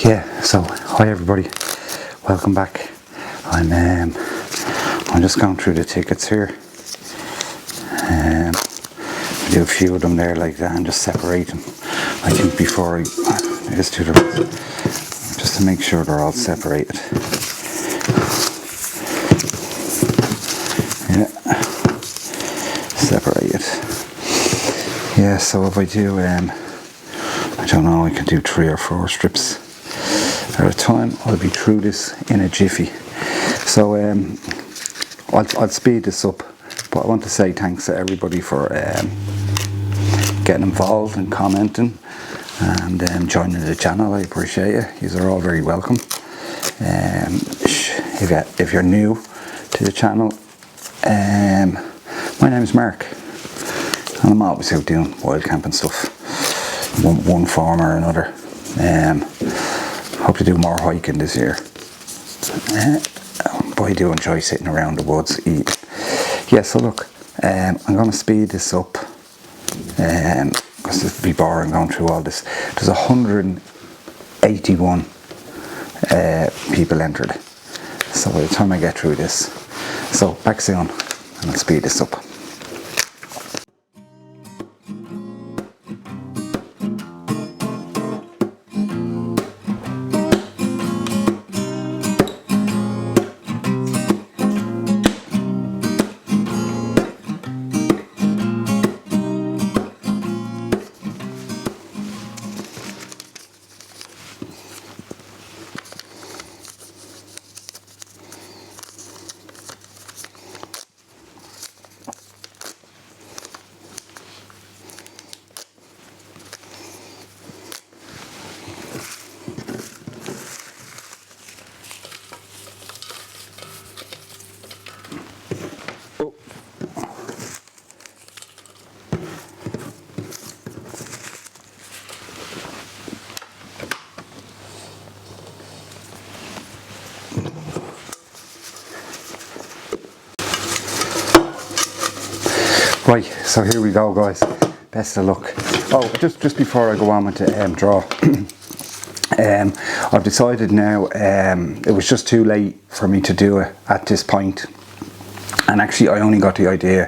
Yeah, so hi everybody, welcome back. I'm just going through the tickets here. Do a few of them there like that and just separate them. I think before I just do the just to make sure they're all separated. Yeah, separated. Yeah, so if I do, I don't know, I can do 3 or 4 strips at a time. I'll be through this in a jiffy. So I'll speed this up, but I want to say thanks to everybody for getting involved and commenting and joining the channel. I appreciate it. You are all very welcome. If you're new to the channel, my name is Mark and I'm always out doing wild camping stuff, one form or another. Hope to do more hiking this year, but I do enjoy sitting around the woods eating. Yeah, so look, I'm going to speed this up because this would be boring going through all this. There's 181 people entered, so by the time I get through this, so back soon and I'll speed this up. Right, so here we go guys, best of luck. Oh, just before I go on with the draw, I've decided now, it was just too late for me to do it at this point. And actually I only got the idea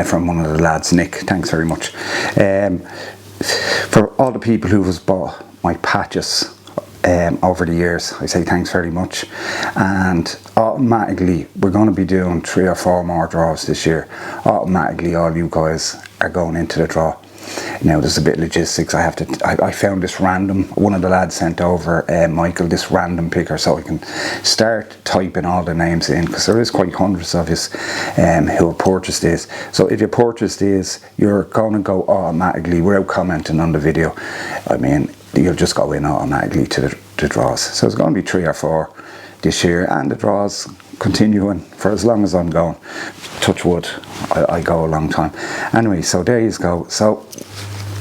from one of the lads, Nick, thanks very much. For all the people who have bought my patches over the years, I say thanks very much. And automatically we're going to be doing 3 or 4 more draws this year. Automatically all you guys are going into the draw. Now there's a bit of logistics. I found this random, one of the lads sent over, Michael, this random picker, so I can start typing all the names in, because there is quite hundreds of us who have purchased this. So if you purchase this, you're going to go automatically, without commenting on the video, I mean, you'll just go in automatically to the draws. So it's going to be 3 or 4 this year, and the draws continuing for as long as I'm going. Touch wood, I go a long time. Anyway, so there you go. So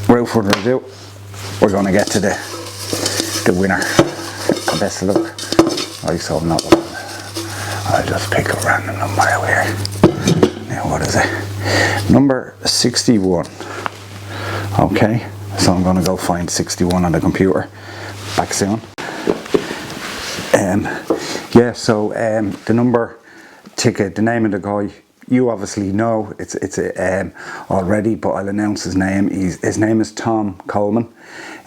without further ado, we're going to get to the winner. Best of luck. Right, so I'm not, I'll just pick a random number out here. Now what is it? Number 61. Okay, so I'm going to go find 61 on the computer. Back soon. Yeah, so the number ticket, the name of the guy, you obviously know it's already, but I'll announce his name. His name is Tom Coleman.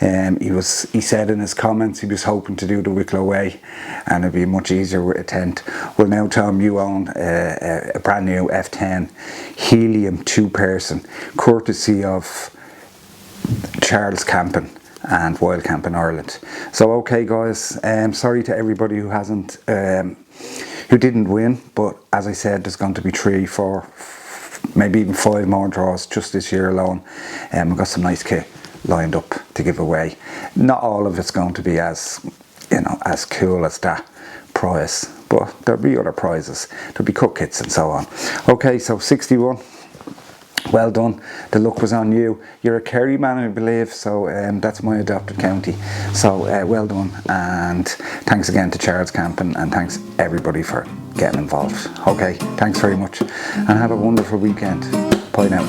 He said in his comments he was hoping to do the Wicklow Way and it'd be much easier with a tent. Well now, Tom, you own a brand new F10 helium 2-person, courtesy of Charles Camping and Wild Camping Ireland. So okay guys, sorry to everybody who hasn't who didn't win, but as I said, there's going to be 3, 4, maybe even 5 more draws just this year alone. We've got some nice kit lined up to give away. Not all of it's going to be as, you know, as cool as that prize, but there'll be other prizes. There'll be cut kits and so on. Okay, so 61. Well done, the luck was on you. You're a Kerry man, I believe, so that's my adopted county. So well done, and thanks again to Charles Camping, and thanks everybody for getting involved. Okay, thanks very much, and have a wonderful weekend. Bye now.